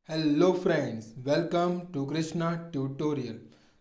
Hello friends, welcome to Krishna tutorial.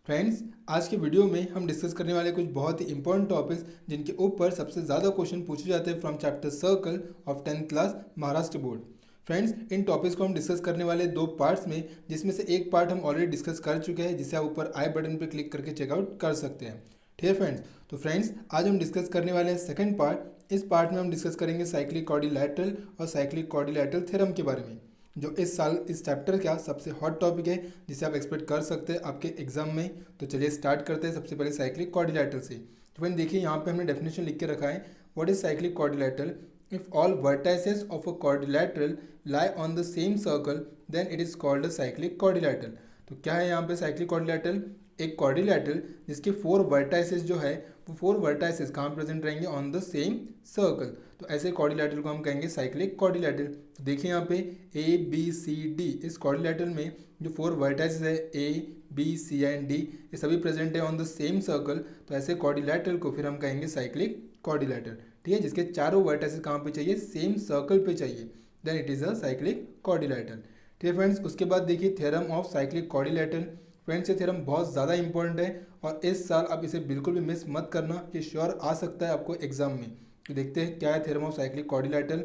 Friends, आज के video में हम डिस्कस करने वाले कुछ बहुत ही इंपॉर्टेंट टॉपिक्स जिनके ऊपर सबसे ज़्यादा क्वेश्चन पूछे जाते हैं from chapter circle of 10th class Maharashtra board. Friends, in topics को हम डिस्कस करने वाले दो पार्ट्स में, जिसमें से एक पार्ट हम ऑलरेडी डिस्कस कर चुके हैं, जिसे आप ऊपर आई बटन पर क्लिक करके चेकआउट कर सकते हैं। ठीक है फ्रेंड्स, तो फ्रेंड्स आज हम डिस्कस करने वाले हैं सेकंड पार्ट। इस पार्ट में हम डिस्कस करेंगे साइक्लिक क्वाड्रिलैटरल और साइक्लिक क्वाड्रिलैटरल थ्योरम के बारे में, जो इस साल इस चैप्टर का सबसे हॉट टॉपिक है, जिसे आप एक्सपेक्ट कर सकते हैं आपके एग्जाम में। तो चलिए स्टार्ट करते हैं सबसे पहले साइक्लिक क्वाड्रिलैटरल से। तो फ्रेंड देखिए, यहाँ पे हमने डेफिनेशन लिख के रखा है। What is cyclic quadrilateral? If all vertices of a quadrilateral lie on the same circle then it is called a cyclic quadrilateral. तो क्या है यहाँ पे साइक्लिक क्वाड्रिलैटरल? एक क्वाड्रिलैटरल जिसके फोर वर्टाइसेस जो है वो फोर वर्टाइसेस कहाँ प्रेजेंट रहेंगे? On the same circle. तो ऐसे क्वाड्रिलैटरल को हम कहेंगे साइक्लिक क्वाड्रिलैटरल। तो देखिए यहाँ पे ए बी सी डी, इस क्वाड्रिलैटरल में जो फोर वर्टाइसेस है A B C and D, ये सभी प्रेजेंट है ऑन द सेम सर्कल। तो ऐसे क्वाड्रिलैटरल को फिर हम कहेंगे साइक्लिक क्वाड्रिलैटरल। ठीक है, जिसके चारों वर्टाइसेस कहाँ पे चाहिए? सेम सर्कल पे चाहिए, then it is a cyclic quadrilateral. ठीक है फ्रेंड्स, उसके बाद देखिए theorem of cyclic quadrilateral. Friends, ये थ्योरम बहुत ज़्यादा इंपॉर्टेंट है और इस साल आप इसे बिल्कुल भी मिस मत करना, ये श्योर आ सकता है आपको एग्जाम में। तो देखते हैं क्या है theorem of cyclic quadrilateral.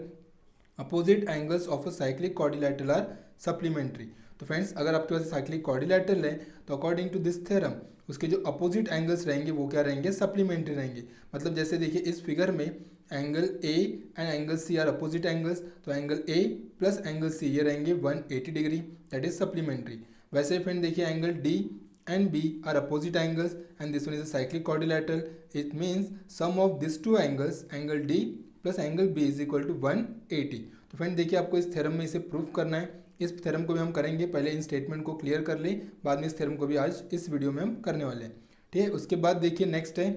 Opposite angles of a cyclic quadrilateral are supplementary. तो फ्रेंड्स, अगर आपके पास साइक्लिक क्वाड्रिलैटरल है तो अकॉर्डिंग टू दिस थ्योरम उसके जो अपोजिट एंगल्स रहेंगे वो क्या रहेंगे? सप्लीमेंट्री रहेंगे। मतलब जैसे देखिए इस फिगर में angle A and angle C are opposite angles, तो angle A plus angle C ये रहेंगे 180 डिग्री, दैट इज सप्लीमेंट्री। वैसे फ्रेंड देखिए angle D and B are opposite angles and this one is a cyclic quadrilateral. It means sum of these two angles, angle D plus angle B is equal to 180. तो friend देखिए आपको इस theorem में इसे proof करना है। इस theorem को भी हम करेंगे, पहले इन स्टेटमेंट को क्लियर कर ले, बाद में इस थ्योरम को भी आज इस वीडियो में हम करने वाले हैं। ठीक है, उसके बाद देखिए नेक्स्ट है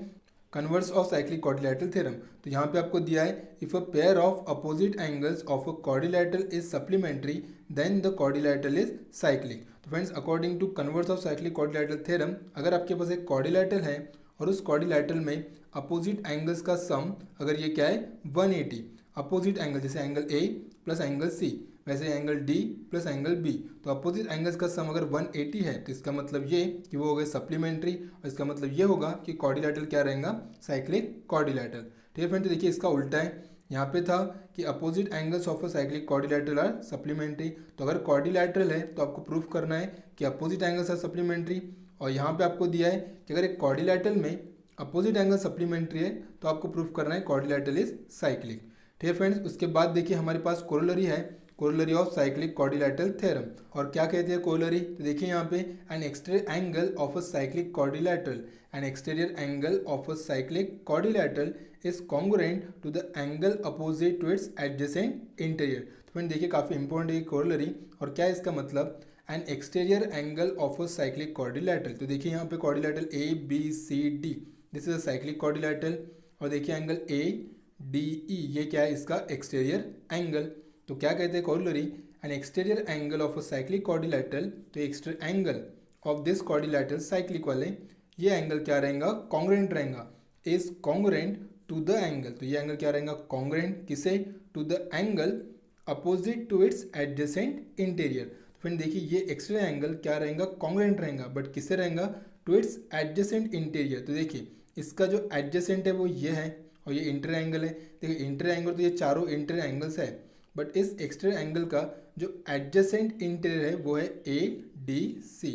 converse of cyclic quadrilateral theorem. तो यहाँ पे आपको दिया है if a pair of opposite angles of a quadrilateral is supplementary then the quadrilateral is cyclic. तो friends, according to converse of cyclic quadrilateral theorem, अगर आपके पास एक क्वाड्रिलैटरल है और उस क्वाड्रिलैटरल में अपोजिट एंगल्स का सम अगर ये क्या है 180, अपोजिट एंगल जैसे angle A plus angle C, वैसे angle D plus angle B, तो अपोजिट एंगल्स का सम अगर 180 है तो इसका मतलब ये कि वो हो गए सप्लीमेंट्री, और इसका मतलब ये होगा कि क्वाड्रिलैटरल क्या रहेगा? Cyclic quadrilateral. ठीक है फ्रेंड, तो देखिए इसका उल्टा है। यहाँ पे था कि opposite angles of a cyclic quadrilateral are supplementary. तो अगर क्वाड्रिलैटरल है तो आपको प्रूफ करना है कि अपोजिट एंगल्स आर सप्लीमेंट्री, और यहाँ पे आपको दिया है कि अगर एक क्वाड्रिलैटरल में अपोजिट एंगल सप्लीमेंट्री है तो आपको प्रूफ करना है क्वाड्रिलैटरल इज साइक्लिक। ठीक है फ्रेंड्स, उसके बाद देखिए हमारे पास कोरोलरी है, corollary of cyclic quadrilateral theorem. और क्या कहते हैं कोरोलरी? तो देखिए यहाँ पे an exterior angle of a cyclic quadrilateral, an exterior angle of a cyclic quadrilateral is congruent to the angle opposite to its adjacent interior. तो फ्रेंड देखिए काफ़ी इंपॉर्टेंट है कोरोलरी, और क्या है इसका मतलब? An exterior angle of a cyclic quadrilateral. तो देखिए यहाँ पे quadrilateral A B C D, this is a cyclic quadrilateral, और देखिए एंगल ए डी ई ये क्या है? इसका एक्सटीरियर एंगल। तो क्या कहते हैं corollary? An exterior angle of a cyclic quadrilateral, तो exterior angle of this quadrilateral cyclic वाले, ये एंगल क्या रहेगा? कॉन्ग्रुएंट रहेगा, is congruent to the angle. तो ये एंगल क्या रहेगा? कॉन्ग्रुएंट किसे? To the angle opposite to its adjacent interior. तो फ्रेंड देखिए ये एक्सटीरियर एंगल क्या रहेगा? कॉन्ग्रुएंट रहेगा, बट किससे रहेगा? To its adjacent interior. तो देखिए इसका जो एडजेसेंट है वो ये है, और ये इंटीरियर एंगल है। देखिए इंटीरियर एंगल तो ये चारों इंटीरियर एंगल्स है, बट इस एक्सटीरियर एंगल का जो एडजेसेंट इंटीरियर है वो है ए डी सी।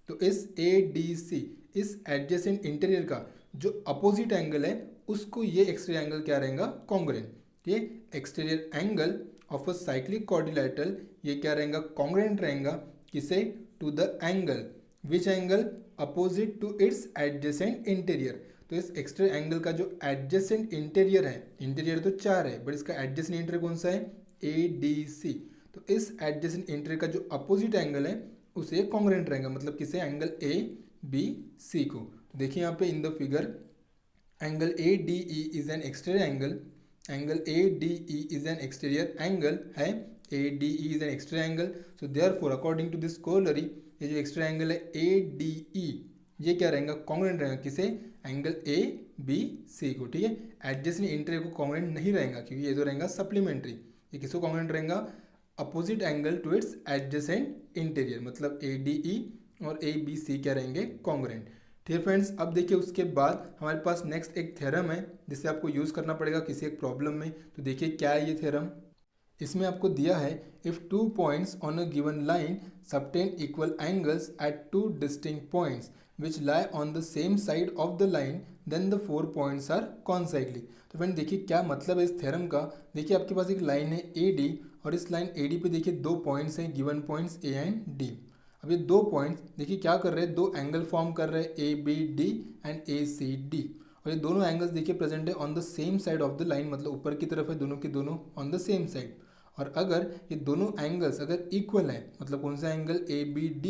तो इस ए डी सी, इस एडजेसेंट इंटीरियर का जो अपोजिट एंगल है उसको ये एक्सटीरियर एंगल क्या रहेगा? कॉन्ग्रुएंट। ये exterior angle of a cyclic quadrilateral ये क्या रहेगा? कॉन्ग्रुएंट रहेगा किसे? To the angle, which angle? Opposite to its adjacent interior. तो इस एक्सटीरियर एंगल का जो एडजेसेंट इंटीरियर है, इंटीरियर तो चार है बट इसका एडजेसेंट इंटीरियर कौन सा है? A D C. तो इस एडजेसेंट इंटीरियर का जो अपोजिट एंगल है उसे कॉन्ग्रुएंट रहेगा, मतलब किसे? एंगल ए बी सी को। तो देखिए यहाँ पे in the figure angle A D E is an exterior angle, angle A D E is an exterior angle है, A D E is an exterior angle. So therefore according to this corollary ये जो exterior angle है A D ई ये क्या रहेगा? Congruent रहेगा किसे? Angle A B सी को। ठीक है, एडजेसेंट इंटीरियर को कॉन्ग्रुएंट नहीं रहेगा क्योंकि ये तो रहेगा सप्लीमेंट्री। ये किसको कॉन्ग्रुएंट रहेगा? Opposite angle to its adjacent interior, मतलब ADE और ABC क्या रहेंगे, कॉन्ग्रुएंट। ठीक है फ्रेंड्स, अब देखिए उसके बाद हमारे पास नेक्स्ट एक थ्योरम है जिसे आपको यूज़ करना पड़ेगा किसी एक प्रॉब्लम में। तो देखिए क्या है ये थ्योरम। इसमें आपको दिया है if two points on a given line subtend equal angles at two distinct points which lie on the same side of the line then the 4 points are concyclic. तो फ्रेंड देखिए क्या मतलब है इस थ्योरम का। देखिए आपके पास एक लाइन है AD और इस लाइन AD पे देखिए दो पॉइंट्स हैं, given points A and D। अब ये दो पॉइंट्स देखिए क्या कर रहे हैं, दो एंगल फॉर्म कर रहे हैं ABD एंड ACD। और ये दोनों एंगल्स देखिए प्रेजेंट है on the same side of the line, मतलब ऊपर की तरफ है दोनों के दोनों ऑन द सेम साइड। और अगर ये दोनों एंगल्स अगर इक्वल है, मतलब कौन सा एंगल ABD,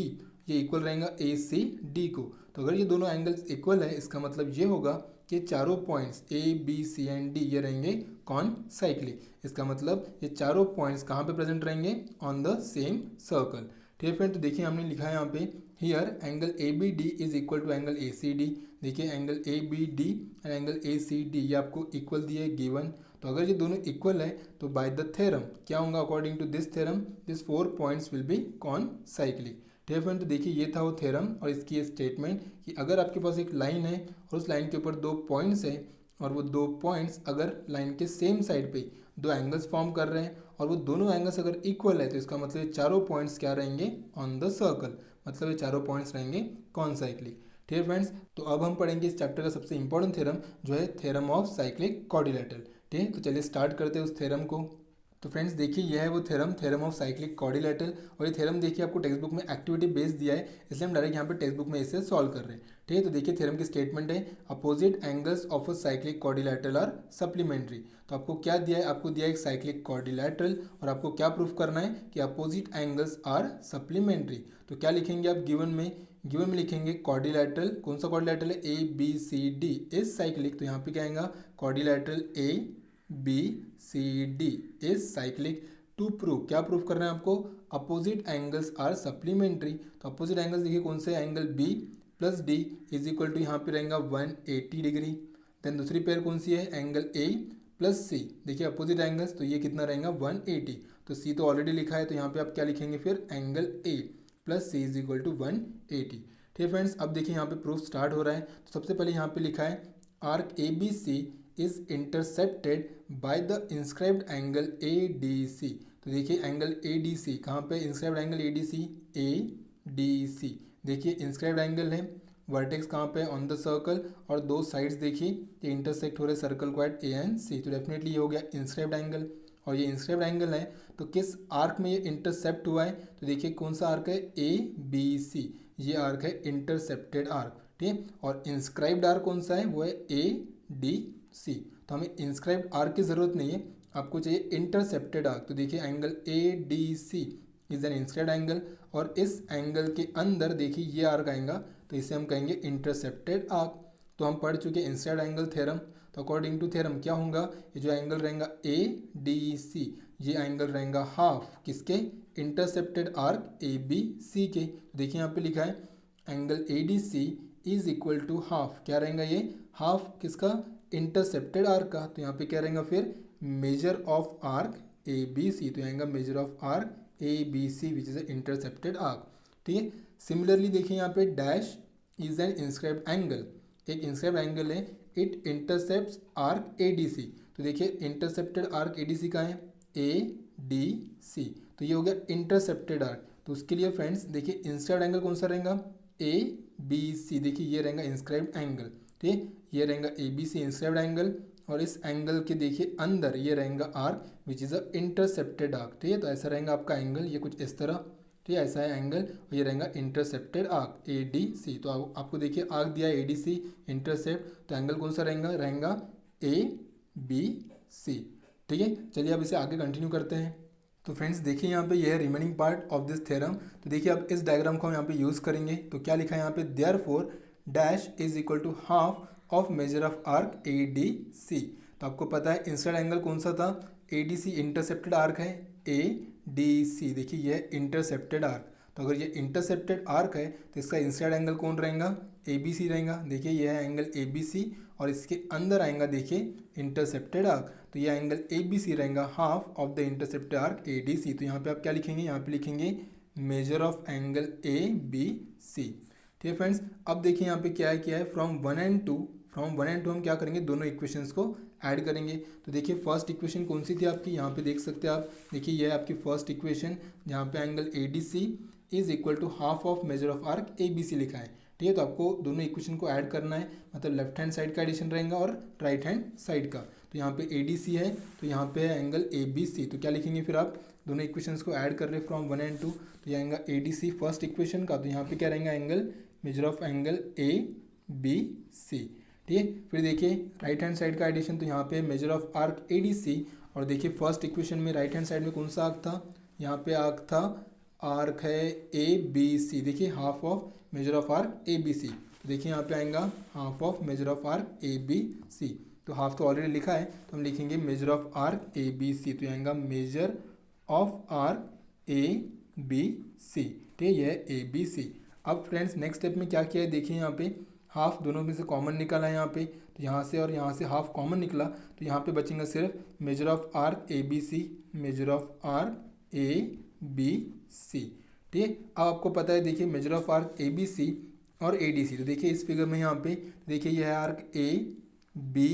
ये इक्वल रहेगा ACD को। तो अगर ये दोनों एंगल्स इक्वल है इसका मतलब ये होगा कि चारों पॉइंट्स ABC एंड D ये रहेंगे कॉन्साइक्लिक। इसका मतलब ये चारों पॉइंट्स कहाँ पे प्रेजेंट रहेंगे, ऑन द सेम सर्कल। ठीक है फ्रेंड, तो देखिए हमने लिखा है यहाँ पे here angle ABD is equal to angle ACD। देखिए angle ABD and angle ACD ये आपको इक्वल दिए गिवन। तो अगर ये दोनों इक्वल है तो बाय द थ्योरम क्या होगा, according to this theorem this 4 points will be concyclic. ठीक है फ्रेंड, तो देखिए ये था वो थ्योरम और इसकी ये स्टेटमेंट कि अगर आपके पास एक लाइन है और उस लाइन के ऊपर दो पॉइंट्स है और वो दो पॉइंट्स अगर लाइन के सेम साइड पे दो एंगल्स फॉर्म कर रहे हैं और वो दोनों एंगल्स अगर इक्वल है तो इसका मतलब ये चारों पॉइंट्स क्या रहेंगे, ऑन द सर्कल, मतलब ये चारों पॉइंट्स रहेंगे कॉन्साइक्लिक। ठीक है फ्रेंड्स, तो अब हम पढ़ेंगे इस चैप्टर का सबसे इंपॉर्टेंट थ्योरम जो है थ्योरम ऑफ साइक्लिक क्वाड्रिलेटरल। ठीक है, तो चलिए स्टार्ट करते हैं उस थ्योरम को। तो फ्रेंड्स देखिए यह है वो थ्योरम ऑफ साइक्लिक क्वाड्रिलेटरल। और ये थ्योरम देखिए आपको टेक्स्ट बुक में एक्टिविटी बेस्ड दिया है, इसलिए हम डायरेक्ट यहाँ पे टेक्स्ट बुक में इसे सॉल्व कर रहे हैं। ठीक है, तो देखिए थ्योरम की स्टेटमेंट है opposite angles of a cyclic quadrilateral are supplementary. तो आपको क्या दिया है, आपको दिया है एक साइक्लिक क्वाड्रिलेटरल और आपको क्या प्रूफ करना है कि अपोजिट एंगल्स आर सप्लीमेंट्री। तो क्या लिखेंगे आप गिवन में लिखेंगे क्वाड्रिलेटरल, कौन सा क्वाड्रिलेटरल है, ABCD इज साइक्लिक। तो यहाँ पे क्या आएगा, quadrilateral ABCD is cyclic. To prove, क्या प्रूव करना है आपको, अपोजिट एंगल्स आर सप्लीमेंट्री। तो अपोजिट एंगल्स देखिए कौन से, angle B plus D is equal to यहाँ पे रहेगा 180 डिग्री। देन दूसरी पेयर कौन सी है, एंगल A प्लस C। देखिए अपोजिट एंगल्स तो ये कितना रहेगा 180। तो C तो ऑलरेडी लिखा है तो यहाँ पे आप क्या लिखेंगे फिर, angle A plus C is equal to 180। ठीक है फ्रेंड्स, अब देखिए यहाँ पे प्रूफ स्टार्ट हो रहा है। तो सबसे पहले यहाँ पे लिखा है arc ABC is intercepted by the inscribed angle ADC। तो देखिए एंगल ADC कहाँ पे, इंस्क्राइब्ड एंगल ADC देखिए इंस्क्राइब्ड एंगल है, वर्टेक्स कहाँ पे, ऑन द सर्कल, और दो साइड्स देखिए ये इंटरसेक्ट हो रहे circle quad A and C। तो डेफिनेटली ये हो गया इंस्क्राइब्ड एंगल। और ये इंस्क्राइब्ड एंगल है तो किस आर्क में ये इंटरसेप्ट हुआ है, तो देखिए कौन सा आर्क है, ABC, ये आर्क है इंटरसेप्टेड आर्क। ठीक है, और इंस्क्राइब्ड आर्क कौन सा है, वो है ADC। तो हमें इंस्क्राइब्ड आर्क की ज़रूरत नहीं है, आपको चाहिए इंटरसेप्टेड आर्क। तो देखिए angle ADC is an inscribed angle और इस एंगल के अंदर देखिए ये आर्क आएगा तो इसे हम कहेंगे इंटरसेप्टेड आर्क। तो हम पढ़ चुके इंस्क्राइब्ड एंगल थ्योरम। तो अकॉर्डिंग टू थ्योरम क्या होगा, ये जो एंगल रहेगा ADC ये एंगल रहेगा हाफ किसके, इंटरसेप्टेड आर्क ABC के। तो देखिए यहाँ पे लिखा है angle ADC is equal to half, क्या रहेगा ये, हाफ किसका, इंटरसेप्टेड आर्क का। तो यहाँ पे क्या रहेगा फिर, मेजर ऑफ आर्क ABC। तो आएगा major of arc ABC which is a intercepted arc. ठीक है, सिमिलरली देखिए यहाँ पे dash is an inscribed angle, एक इंस्क्राइब्ड एंगल है, इट इंटरसेप्ट्स आर्क ADC। तो देखिए इंटरसेप्टेड आर्क ADC का है ADC, तो ये हो गया इंटरसेप्टेड आर्क। तो उसके लिए फ्रेंड्स देखिए इंस्क्राइब्ड एंगल कौन सा रहेगा, ABC। देखिए ये रहेगा इंस्क्राइब्ड एंगल, ठीक है, ये रहेगा ABC इंस्क्राइब्ड एंगल, और इस एंगल के देखिए अंदर ये रहेगा arc which is a intercepted arc. ठीक है, तो ऐसा रहेगा आपका एंगल, ये कुछ इस तरह, ठीक है, ऐसा है एंगल, और ये रहेगा इंटरसेप्टेड आर्क ADC। तो आपको देखिए आर्क दिया है ADC इंटरसेप्ट, तो एंगल कौन सा रहेगा ABC। ठीक है, चलिए अब इसे आगे कंटिन्यू करते हैं। तो फ्रेंड्स देखिए यहाँ पे ये है remaining part of this theorem. तो देखिए अब इस डायग्राम को हम यहाँ पे यूज़ करेंगे। तो क्या लिखा है यहाँ पे, therefore dash is equal to half of major of arc ADC। तो आपको पता है इंस्क्राइब्ड एंगल कौन सा था, ADC इंटरसेप्टेड आर्क है ADC। देखिए ये इंटरसेप्टेड आर्क, तो अगर ये इंटरसेप्टेड आर्क है तो इसका इंसाइड एंगल कौन रहेगा, ए बी सी रहेगा। देखिए ये है एंगल ए बी सी और इसके अंदर आएगा देखिए इंटरसेप्टेड आर्क, तो ये एंगल ए बी सी रहेगा half of the intercepted arc A D C. तो यहाँ पे आप क्या लिखेंगे, यहाँ पे लिखेंगे major of angle A B C. ठीक है फ्रेंड्स, अब देखिए यहाँ पे क्या है फ्रॉम 1 and 2 हम क्या करेंगे, दोनों इक्वेशंस को ऐड करेंगे। तो देखिए फर्स्ट इक्वेशन कौन सी थी आपकी, यहाँ पे देख सकते हैं आप, देखिए ये है आपकी फर्स्ट इक्वेशन जहाँ पे angle A D C is equal to half of major of arc A B C लिखा है। ठीक है, तो आपको दोनों इक्वेशन को ऐड करना है, मतलब लेफ्ट हैंड साइड का एडिशन रहेगा और राइट हैंड साइड का। तो यहाँ पे ए डी सी है तो यहाँ पे है एंगल ए बी सी, तो क्या लिखेंगे फिर आप, दोनों इक्वेशंस को ऐड कर रहे हैं फ्रॉम 1 and 2, तो ये आएगा A D C first equation का, तो यहाँ पे क्या रहेगा angle measure of angle A B C. ठीक है, फिर देखिए राइट हैंड साइड का एडिशन, तो यहाँ पे measure of arc A D C, और देखिए फर्स्ट इक्वेशन में राइट हैंड साइड में कौन सा आर्क था, यहाँ पे आर्क है ए बी सी। देखिए half of major of arc A B C, तो देखिए यहाँ पे आएगा half of major of arc A B C. तो हाफ तो ऑलरेडी लिखा है तो हम लिखेंगे major of arc A B C, तो आएगा major of arc A B C. ठीक है, ये है ए बी सी। अब फ्रेंड्स नेक्स्ट स्टेप में क्या किया है, देखिए यहाँ पे हाफ दोनों में से कॉमन निकला है यहाँ पे, तो यहाँ से और यहाँ से हाफ कॉमन निकला, तो यहाँ पे बचेगा सिर्फ measure of arc A B C, measure of arc A B C. ठीक है, अब आपको पता है देखिए measure of arc A B C और ए डी सी, तो देखिए इस फिगर में यहाँ पे देखिए यह है आर्क ए बी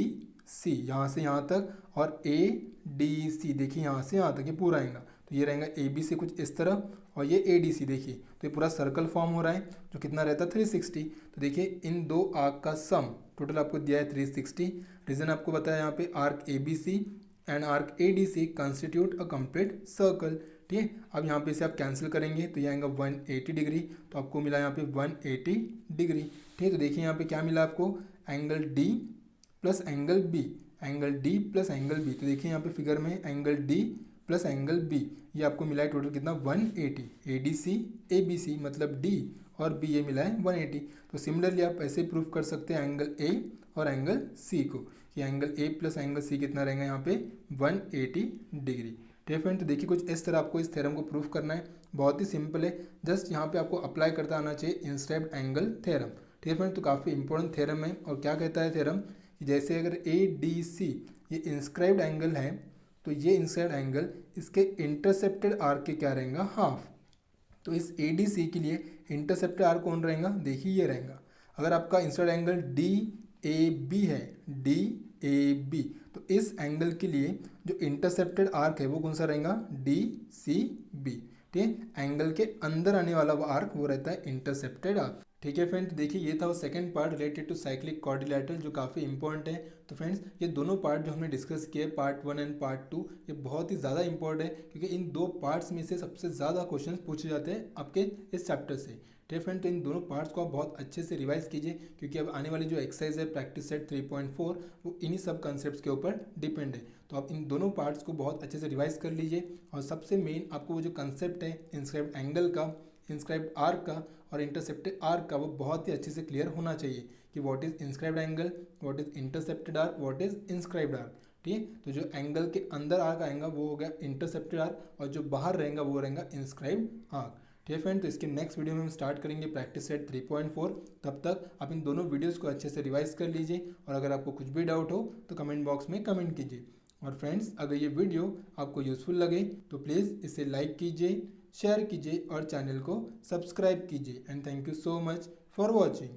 सी यहाँ से यहाँ तक, और ए डी सी देखिए यहाँ से यहाँ तक ये पूरा आएगा, तो ये रहेगा ए बी सी कुछ इस तरह, और ये ए डी सी देखिए, तो ये पूरा सर्कल फॉर्म हो रहा है जो कितना रहता है 360। तो देखिए इन दो आर्क का सम टोटल आपको दिया है 360। रीजन आपको बताया यहाँ पे arc A B C and arc A D C constitute a complete circle. ठीक है, अब यहाँ पे से आप कैंसिल करेंगे तो ये आएगा 180 डिग्री, तो आपको मिला यहाँ पे 180 डिग्री। ठीक है, तो देखिए यहाँ पे क्या मिला आपको, angle D plus angle B, angle D plus angle B. तो देखिए यहाँ पे फिगर में angle D plus angle B, ये आपको मिला है टोटल कितना 180। ए डी सी ए बी सी मतलब डी और बी ये मिला है 180। तो सिमिलरली आप ऐसे प्रूव कर सकते हैं एंगल ए और एंगल सी को, कि angle A plus angle C कितना रहेगा यहाँ पे 180 डिग्री। ठीक है फ्रेंड, तो देखिए कुछ इस तरह आपको इस थ्योरम को प्रूफ करना है, बहुत ही सिंपल है, जस्ट यहाँ पे आपको अप्लाई करता आना चाहिए इंस्क्राइब्ड एंगल थ्योरम। ठीक है फ्रेंड, तो काफ़ी इंपॉर्टेंट थ्योरम है। और क्या कहता है थ्योरम, जैसे अगर ए डी सी ये इंस्क्राइब्ड एंगल है तो ये इंस्क्राइब्ड एंगल इसके इंटरसेप्टेड आर्क के क्या रहेगा, हाफ। तो इस ए डी सी के लिए इंटरसेप्टेड आर्क कौन रहेगा, देखिए ये रहेगा। अगर आपका inscribed angle D A B है, डी ए बी, तो इस एंगल के लिए जो इंटरसेप्टेड आर्क है वो कौन सा रहेगा, डी सी बी। ठीक है, एंगल के अंदर आने वाला वो आर्क वो रहता है इंटरसेप्टेड आर्क। ठीक है फ्रेंड्स, देखिए ये था वो second part related to cyclic quadrilateral जो काफ़ी इंपॉर्टेंट है। तो फ्रेंड्स ये दोनों पार्ट जो हमने डिस्कस किए पार्ट 1 एंड पार्ट 2 ये बहुत ही ज़्यादा इंपॉर्टेंट है, क्योंकि इन दो पार्ट्स में से सबसे ज़्यादा क्वेश्चन पूछे जाते हैं आपके इस चैप्टर से। ठीक है फ्रेंड, तो इन दोनों पार्ट्स को आप बहुत अच्छे से रिवाइज कीजिए, क्योंकि अब आने वाली जो एक्सरसाइज है प्रैक्टिस सेट 3.4 वो इन्हीं सब कंसेप्ट्स के ऊपर डिपेंड है। तो आप इन दोनों पार्ट्स को बहुत अच्छे से रिवाइज कर लीजिए, और सबसे मेन आपको वो जो कंसेप्ट है इंस्क्राइब्ड एंगल का, इंस्क्राइब्ड आर्क का और इंटरसेप्टेड आर्क का, वो बहुत ही अच्छे से क्लियर होना चाहिए कि what is inscribed angle, what is intercepted arc, what is inscribed arc. ठीक है, तो जो एंगल के अंदर आर्क आएगा वो हो गया इंटरसेप्टेड आर्क, और जो बाहर रहेगा वो रहेगा इंस्क्राइब्ड आर्क। ठीक है फ्रेंड, तो इसके नेक्स्ट वीडियो में हम स्टार्ट करेंगे प्रैक्टिस सेट 3.4। तब तक आप इन दोनों वीडियोस को अच्छे से रिवाइज कर लीजिए, और अगर आपको कुछ भी डाउट हो तो कमेंट बॉक्स में कमेंट कीजिए। और फ्रेंड्स अगर ये वीडियो आपको यूजफुल लगे तो प्लीज़ इसे लाइक कीजिए, शेयर कीजिए और चैनल को सब्सक्राइब कीजिए। And thank you so much for watching.